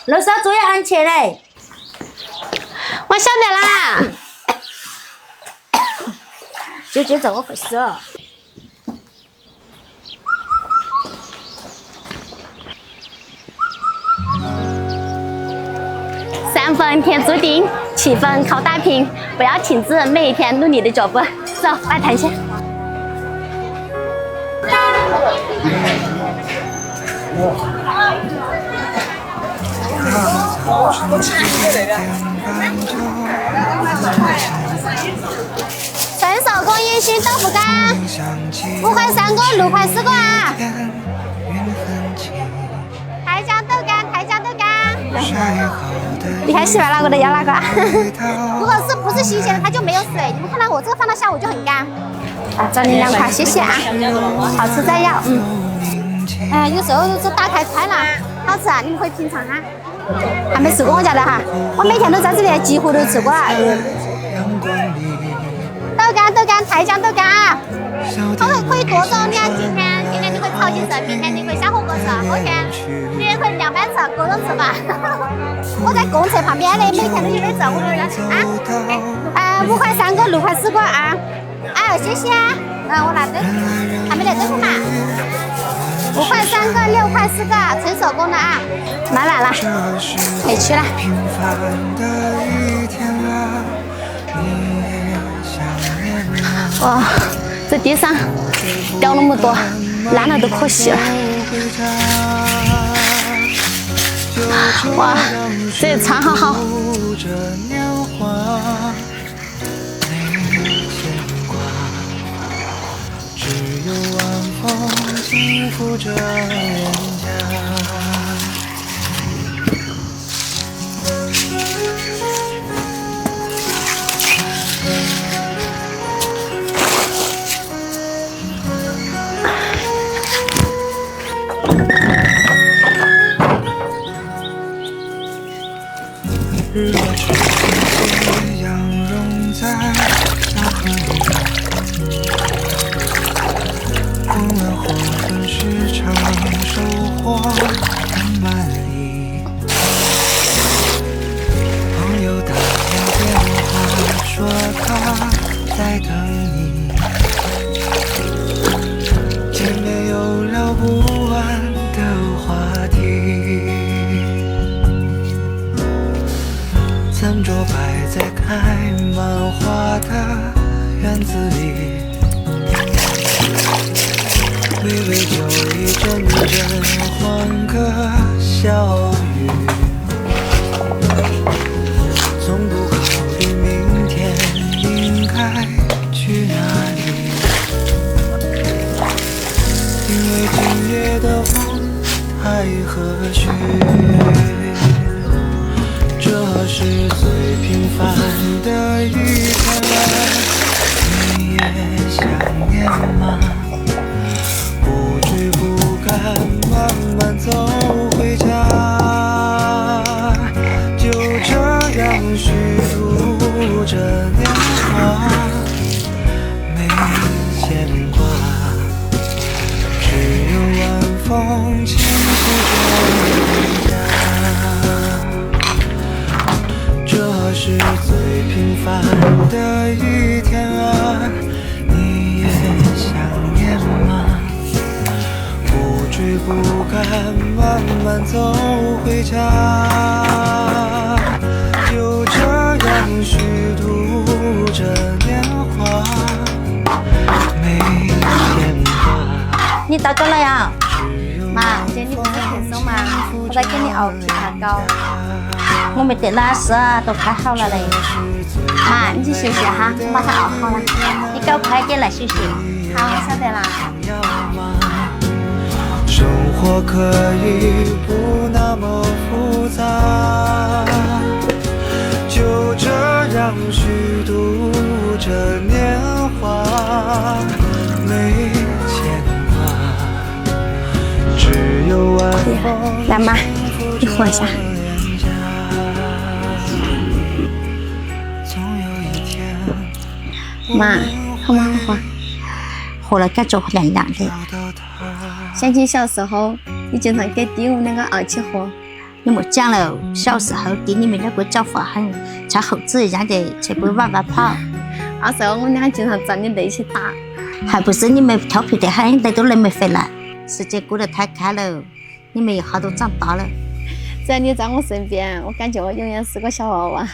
楼上注意安全嘞。我晓得啦。就这么回事。3分天注定，7分靠打拼，不要停止每一天努力的脚步。走，来谈些。纯手工烟熏豆腐干，5块3个，6块4个啊！台江豆干，台江豆干。你看喜欢哪个的要哪个。如果是不是新鲜的，它就没有水。你们看到我这个放到下午就很干。啊，找你2块，谢谢啊。好吃再要，哎，有时候是打开快了，好吃啊！你们可以品尝哈。还没吃过我家的哈，我每天都在这里，几乎都吃过了。豆干，台江豆干啊！可以多种，你看今天你可以炒鸡翅，明天你可以下火锅吃，后天你也可以凉拌吃，各种吃法。我在公厕旁边的，每天都有人找我啊。5块3个，6块4个啊！哎，谢谢啊。我拿豆腐，还没得豆腐嘛？5块3个，6块4个，纯手工的啊！买完了，可以去了。哇，这地上掉那么多，烂了都可惜了。哇，这餐好好。幸福着人家。日落之前，阳融在大河里。混完黄昏时常收获很满意。朋友打来电话说他在等你，见面有聊不完的话题。餐桌摆在开满花的院子里。微微酒意，阵阵欢歌笑语，从不考虑明天应该去哪里，因为今夜的风太和煦。这是最平凡的一天了，你也想念吗？不敢慢慢走回家，就这样虚度着年华，没牵挂，只有晚风轻拂着脸颊。这是最平凡的一天啊，你也想念吗？追不敢慢慢走回家，就这样虚度着年华，没牵挂。你到这了呀？妈，今天你不是咳嗽吗？我在给你熬枇杷膏。我没得那事，都快好了嘞。妈，你去休息哈，我马上熬好了。你赶快点来休息。好，我晓得啦。生活可以不那么复杂，就这样虚度着年华，没牵挂，只有晚风。来妈，你喝一下。妈，喝吗？喝了感觉凉凉的。想起小时候，你经常给弟我们两个熬起喝。你莫讲了，小时候弟你们两个狡猾很，像猴子一样的去背娃娃跑。那时候我们俩经常找你累去打，还不是你们调皮得很，累都累没回来。时间过得太快了，你们一下都长大了。只要你在我身边，我感觉我永远是个小娃娃。